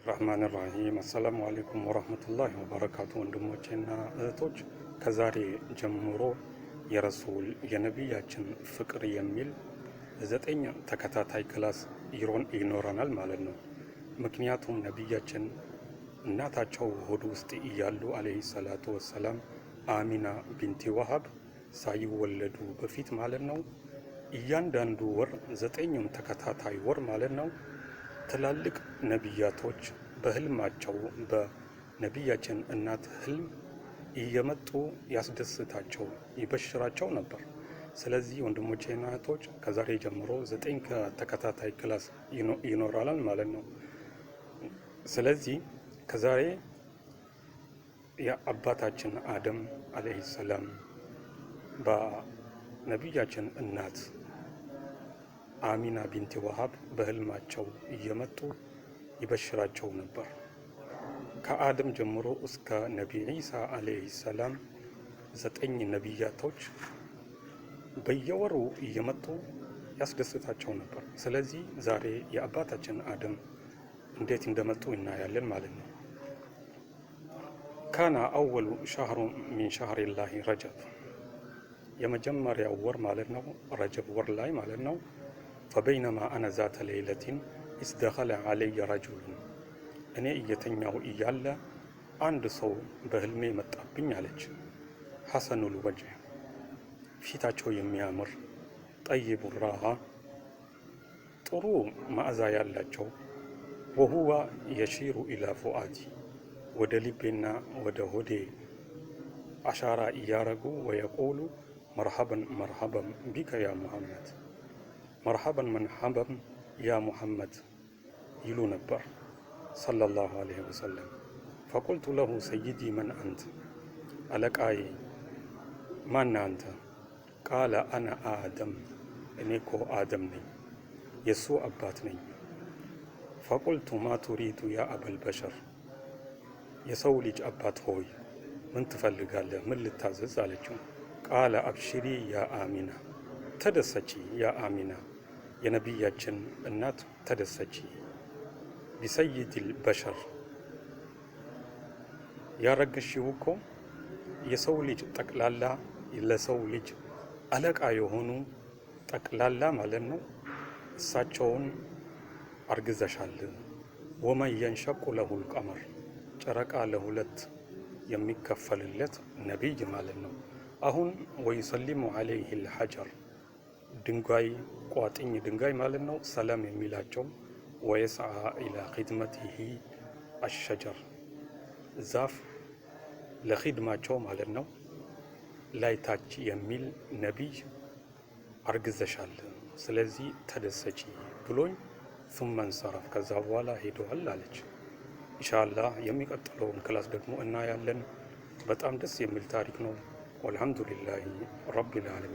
ራህማን ራሂም አሰላሙ አለይኩም ወራህመቱላሂ ወበረካቱ። ወንድሞቼና እህቶች ከዛሬ ጀምሮ የረሱል የነቢያችን ፍቅር የሚል 9 ተከታታይ ክላስ ይኖረናል ማለት ነው። ምክንያቱም ነቢያችን እናታቸው ሆድ ውስጥ እያሉ አለይሂ ሰላቱ ወሰላም አሚና ቢንቲ ወሃብ ሳይወለዱ በፊት ማለት ነው እያንዳንዱ ወር 9ኙም ተከታታይ ወር ማለት ነው ትላልቅ ነቢያቶች በህልማቸው በነቢያችን እናት ህልም እየመጡ ያስደስታቸው ይበሽራቸው ነበር። ስለዚህ ወንድሞቼና እህቶች ከዛሬ ጀምሮ 9 ተከታታይ ክላስ ይኖራል ማለት ነው። ስለዚህ ከዛሬ የአባታችን አደም አለይሂ ሰላም በነቢያችን እናት አሚና ቢንቲ ወሃብ በህልማቸው እየመጡ ይበሽራቸው ነበር። ከአደም ጀምሮ እስከ ነቢ ኢሳ አለይሂ ሰላም 9 ነቢያቶች በየወሩ እየመጡ ያስደስታቸው ነበር። ስለዚህ ዛሬ የአባታችን አደም እንዴት እንደመጡ እናያለን ማለት ነው። ካና አወሉ ሻህሩ ሚን ሻህሪላሂ ረጀብ፣ የመጀመሪያው ወር ማለት ነው ረጀብ ወር ላይ ማለት ነው። ፈበይነማ አነ ዛተ ሌይለቲን ኢስደኸለ አለየ ረጁሉን፣ እኔ እየተኛው እያለ አንድ ሰው በህልሜ መጣብኝ አለች። ሐሰኑል ወጅህ፣ ፊታቸው የሚያምር ጠይቡ ራሃ፣ ጥሩ መዓዛ ያላቸው። ወሁዋ የሺሩ ኢላ ፉአዲ፣ ወደ ልቤና ወደ ሆዴ አሻራ እያረጉ ወየቁሉ መርሐበን መርሐበን ቢከ ያ ሙሐመድ፣ መርሐበን መርሐበን ያ ሙሐመድ ይሉ ነበር ሰለላሁ ዐለይሂ ወሰለም። ፈቁልቱ ለሁ ሰይዲ መን አንተ፣ አለቃዬ ማን አንተ? ቃለ አነ አደም፣ እኔ እኮ አደም ነኝ፣ የእሱ አባት ነኝ። ፈቁልቱ ማ ቱሪዱ ያ አበል በሸር፣ የሰው ልጅ አባት ሆይ ምን ትፈልጋለህ? ምን ልታዘዝ አለችው። ቃለ አብሽሪ ያ አሚና፣ ተደሰቺ ያ አሚና፣ የነቢያችን እናት ተደሰቺ። ቢሰይድል በሸር፣ ያረገሽው እኮ የሰው ልጅ ጠቅላላ ለሰው ልጅ አለቃ የሆኑ ጠቅላላ ማለት ነው እሳቸውን አርግዘሻል። ወመን የንሸቁ ለሁል ቀመር፣ ጨረቃ ለሁለት የሚከፈልለት ነቢይ ማለት ነው። አሁን ወይሰሊሙ ዐለይሂ ልሐጀር፣ ድንጋይ ቋጥኝ ድንጋይ ማለት ነው ሰላም የሚላቸው። ወየስዓ ኢላ ኺድመቲሂ አሸጀር፣ ዛፍ ለኺድማቸው ማለት ነው ላይታች የሚል ነቢይ አርግዘሻል፣ ስለዚህ ተደሰቺ ብሎኝ ثم انصرف፣ ከዛ በኋላ ሄደዋል አለች። ኢንሻአላህ የሚቀጥለውን ክላስ ደግሞ እናያለን። በጣም ደስ የሚል ታሪክ ነው። ወልሐምዱሊላሂ ረቢል ዓለሚን።